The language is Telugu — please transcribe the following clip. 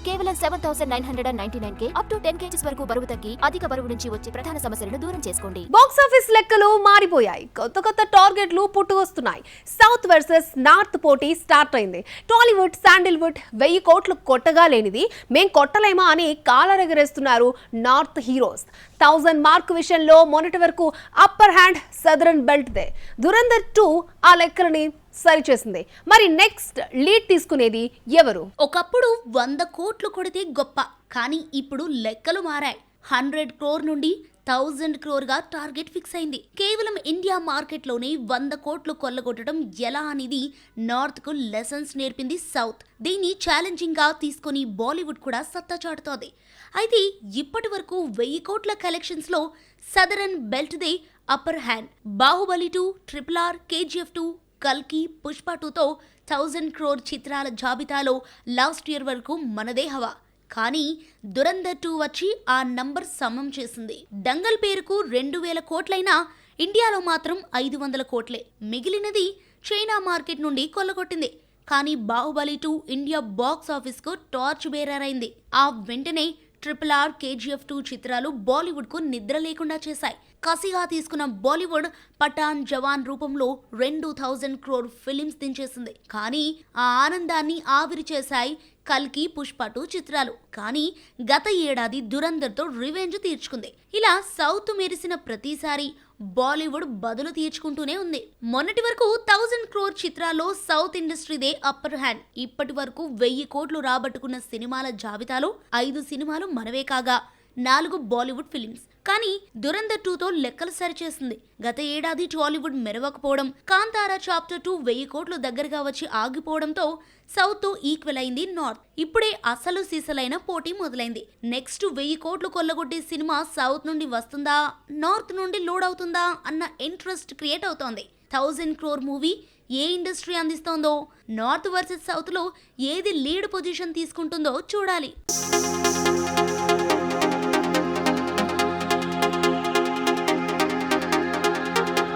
కేవలం 7,999K అప్ టు 10 kgs వరకు బరువు తగ్గి అధిక బరువు నుంచి వచ్చే ప్రధాన సమస్యలను దూరం చేసుకోండి. బాక్స్ ఆఫీస్ లెక్కలు మారిపోయాయి. కొత్త టార్గెట్లు పుట్టుకొస్తున్నాయి. సౌత్ వర్సెస్ నార్త్ పోటీ స్టార్ట్ అయింది. టాలీవుడ్, శాండిల్వుడ్ 1000 కోట్లు కొట్టగా లేనిది మేం కొట్టలేమా అని కాలరెగరేస్తున్నారు నార్త్ హీరోస్. 1000 మార్క్ విషయంలో మొన్నటి వరకు upper hand southern belt they. Dhurandhar 2 ఆ లెక్కలని సరిచేసింది. మరి నెక్స్ట్ లీడ్ తీసుకునేది ఎవరు? ఒకప్పుడు 100 కోట్లు కొడితే గొప్ప, కానీ ఇప్పుడు లెక్కలు మారాయి. 100 crore నుండి 1000 crore గా టార్గెట్ ఫిక్స్ అయింది. కేవలం ఇండియా మార్కెట్లోనే 100 కోట్లు కొల్లగొట్టడం ఎలా అనేది నార్త్ కు లెసన్స్ నేర్పింది సౌత్. దీన్ని ఛాలెంజింగ్ గా తీసుకుని బాలీవుడ్ కూడా సత్తా చాటుతోంది. అయితే ఇప్పటి వరకు 1000 కోట్ల కలెక్షన్స్ లో southern belt they upper hand. Baahubali 2, RRR, KGF 2, కల్కి, పుష్ప 2తో 1000 crore చిత్రాల జాబితాలో లాస్ట్ ఇయర్ వరకు మనదే హవా. కానీ దురంధర్ 2 వచ్చి ఆ నంబర్ సమం చేసింది. దంగల్ పేరుకు 2000 కోట్లైనా ఇండియాలో మాత్రం 500 కోట్లే. మిగిలినది చైనా మార్కెట్ నుండి కొల్లగొట్టింది. కానీ బాహుబలి 2 ఇండియా బాక్స్ ఆఫీస్ కు టార్చ్ బేరర్ అయింది. ఆ వెంటనే RRR, KGF 2 చిత్రాలు బాలీవుడ్ కు నిద్ర లేకుండా చేశాయి. కసిగా తీసుకున్న బాలీవుడ్ పఠాన్, జవాన్ రూపంలో 2000 crore ఫిలిమ్స్ దించేసింది. కానీ ఆ ఆనందాన్ని ఆవిరి చేశాయి కల్కి, పుష్ప 2 చిత్రాలు. కానీ గత ఏడాది దురంధర్తో రివెంజ్ తీర్చుకుంది. ఇలా సౌత్ మెరిసిన ప్రతిసారి బాలీవుడ్ బదులు తీర్చుకుంటూనే ఉంది. మొన్నటి వరకు 1000 crore చిత్రాల్లో సౌత్ ఇండస్ట్రీదే అప్పర్ హ్యాండ్. ఇప్పటి వరకు 1000 కోట్లు రాబట్టుకున్న సినిమాల జాబితాలో 5 సినిమాలు మనవే కాగా 4 బాలీవుడ్ ఫిలిమ్స్. కానీ దురంధర్ 2తో లెక్కలు సరిచేసింది. గత ఏడాది టాలీవుడ్ మెరవకపోవడం, కాంతారా చాప్టర్ 2 1000 కోట్లు దగ్గరగా వచ్చి ఆగిపోవడంతో సౌత్ తో ఈక్వల్ అయింది నార్త్. ఇప్పుడే అసలు సీసలైన పోటీ మొదలైంది. నెక్స్ట్ 1000 కోట్లు కొల్లగొట్టే సినిమా సౌత్ నుండి వస్తుందా, నార్త్ నుండి లోడ్ అవుతుందా అన్న ఇంట్రెస్ట్ క్రియేట్ అవుతోంది. 1000 crore మూవీ ఏ ఇండస్ట్రీ అందిస్తోందో, నార్త్ వర్సెస్ సౌత్ లో ఏది లీడ్ పొజిషన్ తీసుకుంటుందో చూడాలి.